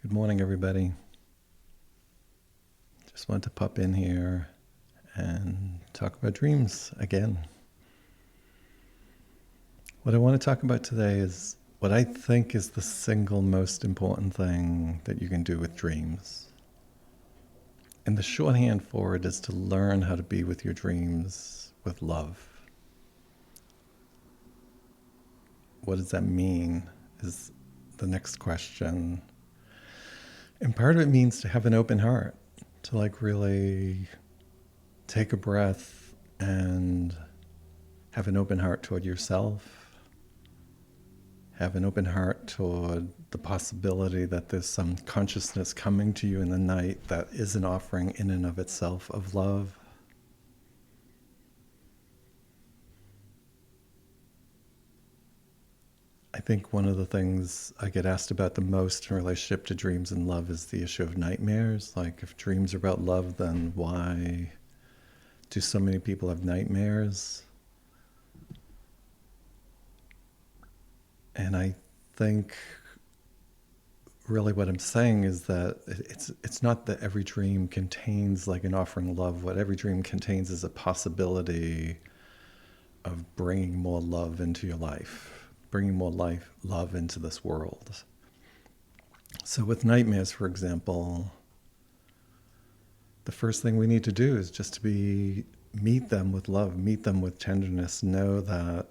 Good morning, everybody. Just wanted to pop in here and talk about dreams again. What I want to talk about today is what I think is the single most important thing that you can do with dreams. And the shorthand for it is to learn how to be with your dreams with love. What does that mean is the next question. And part of it means to have an open heart, to really take a breath and have an open heart toward yourself. Have an open heart toward the possibility that there's some consciousness coming to you in the night that is an offering in and of itself of love. I think one of the things I get asked about the most in relationship to dreams and love is the issue of nightmares. Like, if dreams are about love, then why do so many people have nightmares? And I think really what I'm saying is that it's not that every dream contains like an offering of love. What every dream contains is a possibility of bringing more love into your life, bringing more love into this world. So with nightmares, for example, the first thing we need to do is just to meet them with love, meet them with tenderness, know that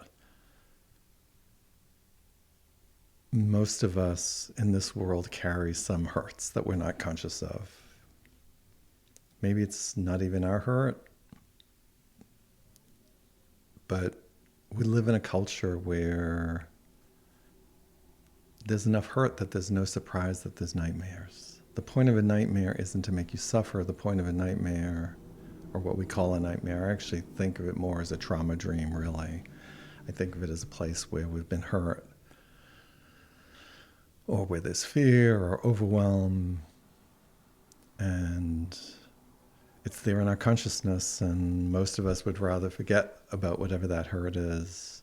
most of us in this world carry some hurts that we're not conscious of. Maybe it's not even our hurt, but we live in a culture where there's enough hurt that there's no surprise that there's nightmares. The point of a nightmare isn't to make you suffer. The point of a nightmare, or what we call a nightmare, I actually think of it more as a trauma dream, really. I think of it as a place where we've been hurt, or where there's fear or overwhelm, and it's there in our consciousness, and most of us would rather forget about whatever that hurt is.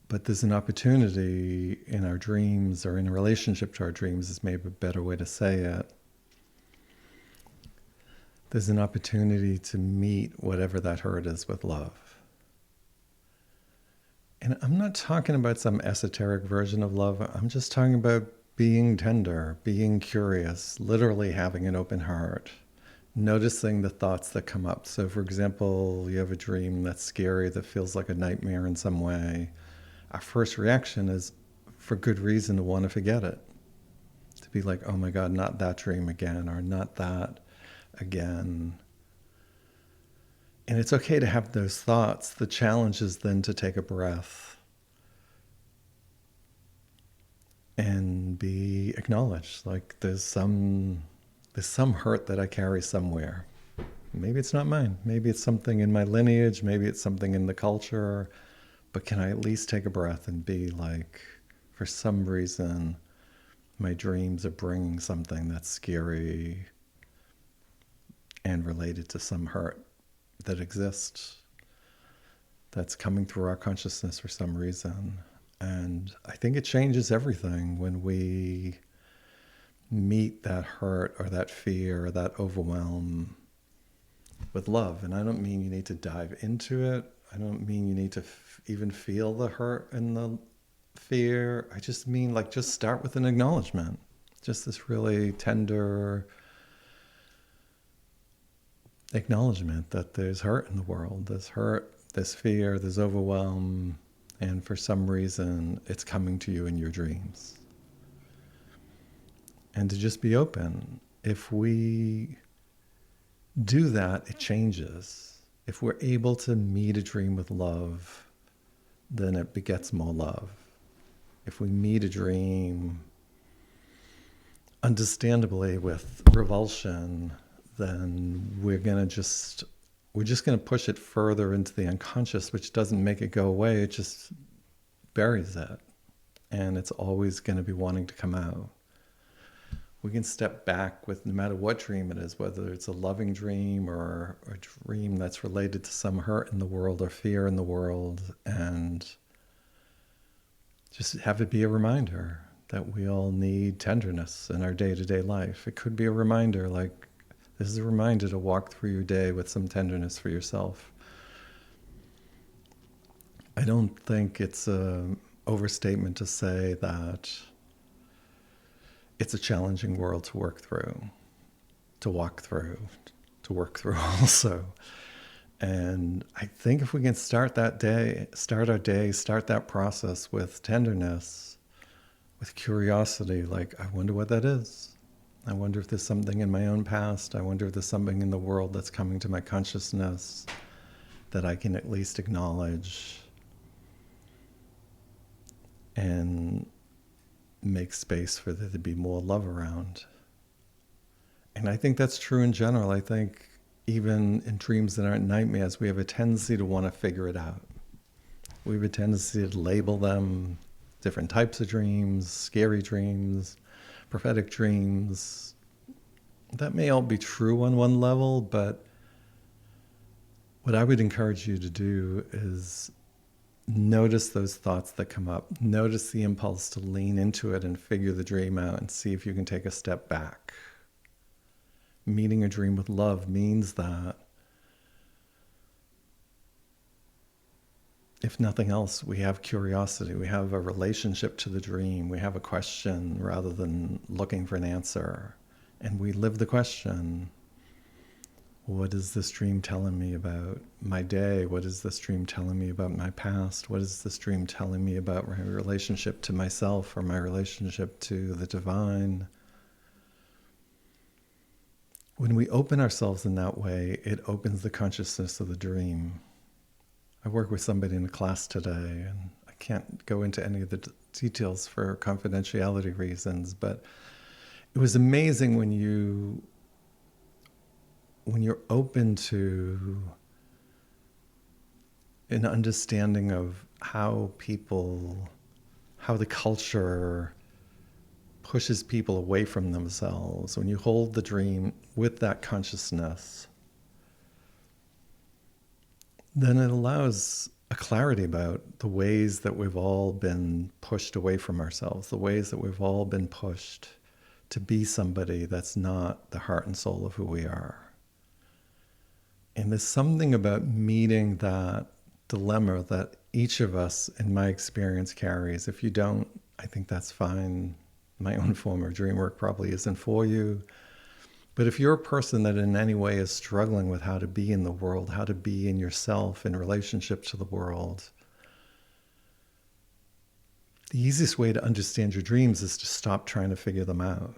But there's an opportunity in our dreams, or in relationship to our dreams is maybe a better way to say it. There's an opportunity to meet whatever that hurt is with love. And I'm not talking about some esoteric version of love. I'm just talking about being tender, being curious, literally having an open heart, noticing the thoughts that come up. So for example, you have a dream that's scary, that feels like a nightmare in some way. Our first reaction is, for good reason, to want to forget it. To be like, oh my God, not that dream again, or not that again. And it's okay to have those thoughts. The challenge is then to take a breath and be acknowledged. Like there's some hurt that I carry somewhere. Maybe it's not mine. Maybe it's something in my lineage. Maybe it's something in the culture. But can I at least take a breath and be like, for some reason, my dreams are bringing something that's scary and related to some hurt that exists, that's coming through our consciousness for some reason. And I think it changes everything when we meet that hurt or that fear or that overwhelm with love. And I don't mean you need to dive into it. I don't mean you need to even feel the hurt and the fear. I just mean just start with an acknowledgement. Just this really tender acknowledgement that there's hurt in the world. There's hurt, there's fear, there's overwhelm. And for some reason, it's coming to you in your dreams. And to just be open. If we do that, it changes. If we're able to meet a dream with love, then it begets more love. If we meet a dream, understandably, with revulsion, then we're just going to push it further into the unconscious, which doesn't make it go away. It just buries it. And it's always going to be wanting to come out. We can step back with no matter what dream it is, whether it's a loving dream or a dream that's related to some hurt in the world or fear in the world, and just have it be a reminder that we all need tenderness in our day-to-day life. It could be a reminder, like this is a reminder to walk through your day with some tenderness for yourself. I don't think it's an overstatement to say that it's a challenging world to work through, to walk through, to work through also. And I think if we can start that day, start our day, start that process with tenderness, with curiosity, like, I wonder what that is. I wonder if there's something in my own past. I wonder if there's something in the world that's coming to my consciousness that I can at least acknowledge and make space for there to be more love around. And I think that's true in general. I think even in dreams that aren't nightmares, we have a tendency to want to figure it out. We have a tendency to label them different types of dreams, scary dreams, prophetic dreams. That may all be true on one level, but what I would encourage you to do is notice those thoughts that come up. Notice the impulse to lean into it and figure the dream out and see if you can take a step back. Meeting a dream with love means that, if nothing else, we have curiosity. We have a relationship to the dream. We have a question rather than looking for an answer. And we live the question. What is this dream telling me about my day? What is this dream telling me about my past? What is this dream telling me about my relationship to myself or my relationship to the divine? When we open ourselves in that way, it opens the consciousness of the dream. I work with somebody in a class today, and I can't go into any of the details for confidentiality reasons, but it was amazing when you're open to an understanding of how the culture pushes people away from themselves. When you hold the dream with that consciousness, then it allows a clarity about the ways that we've all been pushed away from ourselves, the ways that we've all been pushed to be somebody that's not the heart and soul of who we are. And there's something about meeting that dilemma that each of us, in my experience, carries. If you don't, I think that's fine. My own form of dream work probably isn't for you. But if you're a person that in any way is struggling with how to be in the world, how to be in yourself in relationship to the world, the easiest way to understand your dreams is to stop trying to figure them out.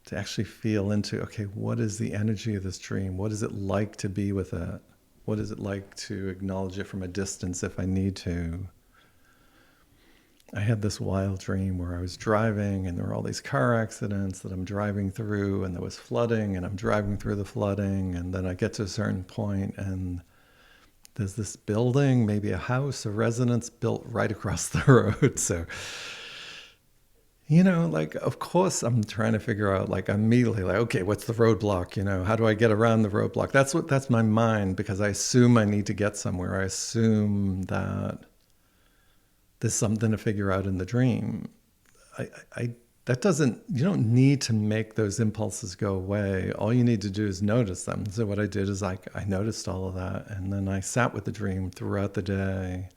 To actually feel into, okay, what is the energy of this dream? What is it like to be with it? What is it like to acknowledge it from a distance if I need to? I had this wild dream where I was driving and there were all these car accidents that I'm driving through, and there was flooding and I'm driving through the flooding, and then I get to a certain point and there's this building, maybe a house, a residence built right across the road. So, like, of course I'm trying to figure out, like, I'm immediately like, okay, what's the roadblock? How do I get around the roadblock? That's my mind, because I assume I need to get somewhere. I assume that there's something to figure out in the dream. You don't need to make those impulses go away. All you need to do is notice them. So what I did is I noticed all of that, and then I sat with the dream throughout the day.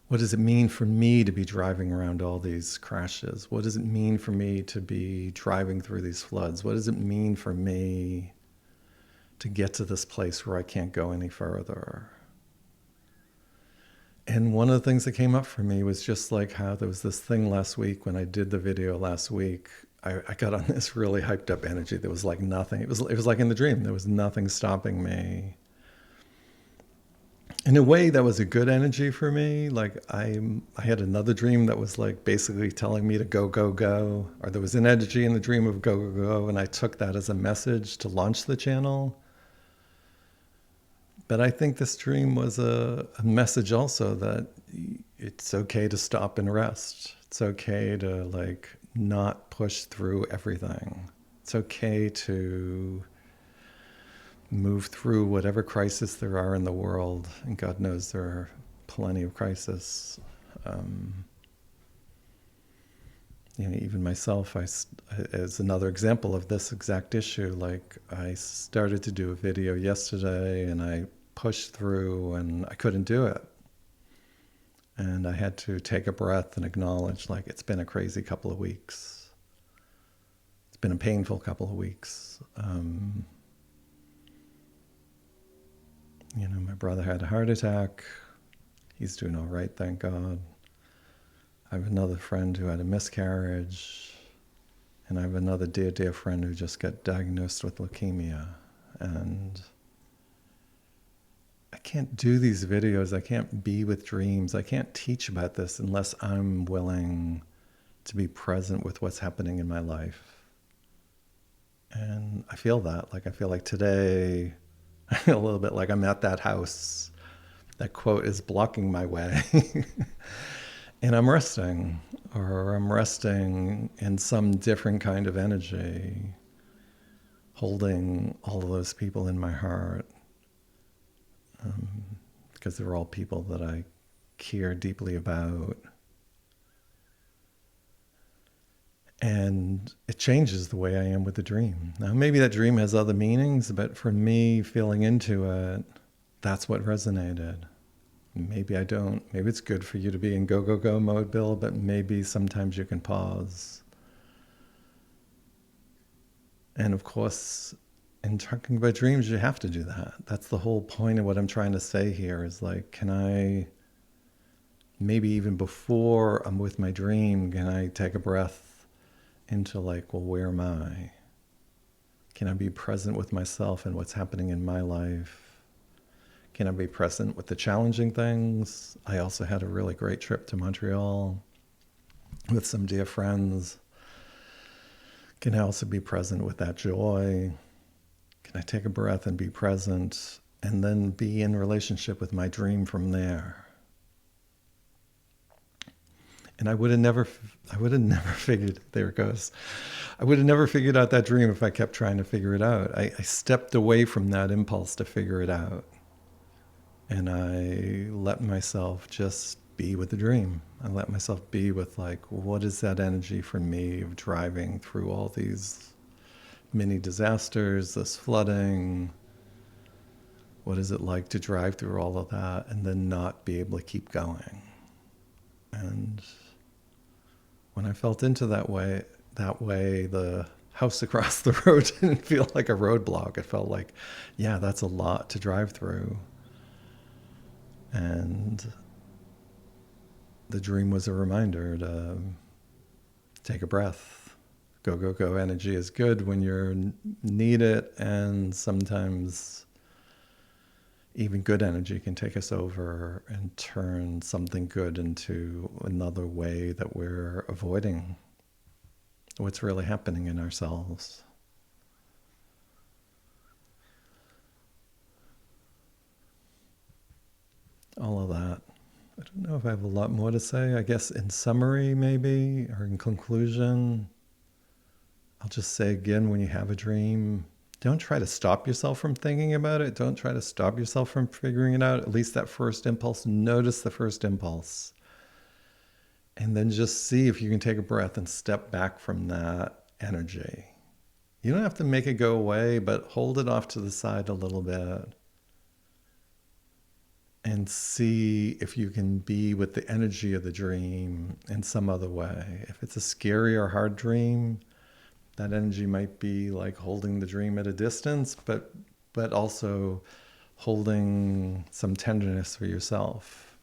What does it mean for me to be driving around all these crashes? What does it mean for me to be driving through these floods? What does it mean for me to get to this place where I can't go any further? And one of the things that came up for me was just like how there was this thing last week when I did the video last week. I got on this really hyped up energy. There was like nothing. It was like in the dream. There was nothing stopping me. In a way, that was a good energy for me. Like I had another dream that was like basically telling me to go, go, go. Or there was an energy in the dream of go, go, go. And I took that as a message to launch the channel. But I think this dream was a message also that it's okay to stop and rest. It's okay to like not push through everything. It's okay to move through whatever crisis there are in the world. And God knows there are plenty of crises. even myself, as another example of this exact issue, like I started to do a video yesterday and I pushed through and I couldn't do it. And I had to take a breath and acknowledge, like, it's been a crazy couple of weeks. It's been a painful couple of weeks. My brother had a heart attack. He's doing all right, thank God. I have another friend who had a miscarriage. And I have another dear, dear friend who just got diagnosed with leukemia. And I can't do these videos. I can't be with dreams. I can't teach about this unless I'm willing to be present with what's happening in my life. And I feel that. Like, I feel like today, I feel a little bit like I'm at that house. That quote is blocking my way. And I'm resting, or I'm resting in some different kind of energy, holding all of those people in my heart, because they're all people that I care deeply about. And it changes the way I am with the dream. Now, maybe that dream has other meanings, but for me, feeling into it, that's what resonated. Maybe I don't. Maybe it's good for you to be in go, go, go mode, Bill, but maybe sometimes you can pause. And of course, in talking about dreams, you have to do that. That's the whole point of what I'm trying to say here is like, can I, maybe even before I'm with my dream, can I take a breath into like, well, where am I? Can I be present with myself and what's happening in my life? Can I be present with the challenging things? I also had a really great trip to Montreal with some dear friends. Can I also be present with that joy? Can I take a breath and be present and then be in relationship with my dream from there? And I would have never figured, there it goes. I would have never figured out that dream if I kept trying to figure it out. I stepped away from that impulse to figure it out. And I let myself just be with the dream. I let myself be with like, what is that energy for me of driving through all these mini disasters, this flooding? What is it like to drive through all of that and then not be able to keep going? And when I felt into that way, the house across the road didn't feel like a roadblock. It felt like, yeah, that's a lot to drive through. And the dream was a reminder to take a breath. Go, go, go energy is good when you need it, and sometimes even good energy can take us over and turn something good into another way that we're avoiding what's really happening in ourselves. All of that. I don't know if I have a lot more to say. I guess in summary, maybe, or in conclusion, I'll just say again, when you have a dream, don't try to stop yourself from thinking about it. Don't try to stop yourself from figuring it out. At least that first impulse, notice the first impulse. And then just see if you can take a breath and step back from that energy. You don't have to make it go away, but hold it off to the side a little bit. And see if you can be with the energy of the dream in some other way. If it's a scary or hard dream, that energy might be like holding the dream at a distance, but also holding some tenderness for yourself.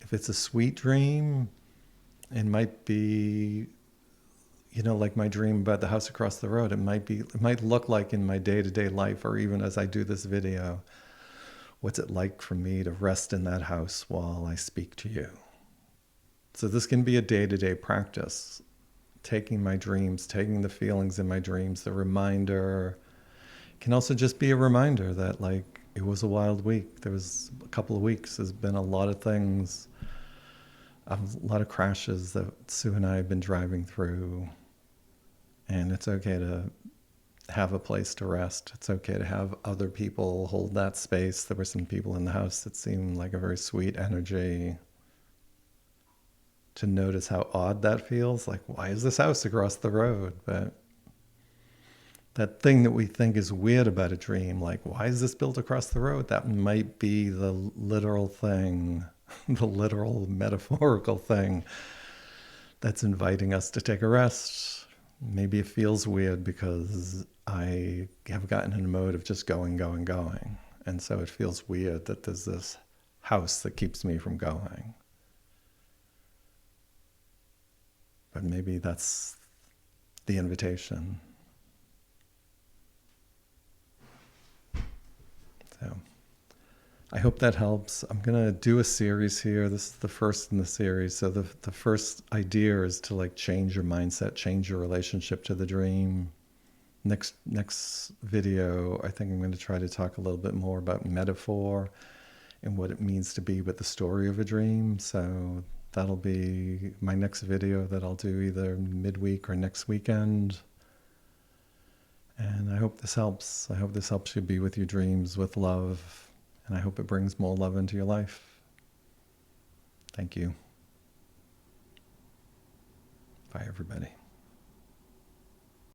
If it's a sweet dream, it might be, like my dream about the house across the road. It might look like in my day-to-day life, or even as I do this video, what's it like for me to rest in that house while I speak to you? So this can be a day-to-day practice. Taking my dreams, taking the feelings in my dreams, the reminder can also just be a reminder that like it was a wild week. There was a couple of weeks. There's been a lot of things, a lot of crashes that Sue and I have been driving through. And it's okay to have a place to rest. It's okay to have other people hold that space. There were some people in the house that seemed like a very sweet energy. to notice how odd that feels. Like, why is this house across the road? But that thing that we think is weird about a dream, like, why is this built across the road? That might be the literal thing, the literal metaphorical thing that's inviting us to take a rest. Maybe it feels weird because I have gotten in a mode of just going, going, going. And so it feels weird that there's this house that keeps me from going. But maybe that's the invitation. So I hope that helps. I'm going to do a series here. This is the first in the series. So the first idea is to like change your mindset, change your relationship to the dream. Next video, I think I'm going to try to talk a little bit more about metaphor and what it means to be with the story of a dream. So that'll be my next video that I'll do either midweek or next weekend. And I hope this helps. I hope this helps you be with your dreams with love. And I hope it brings more love into your life. Thank you. Bye, everybody.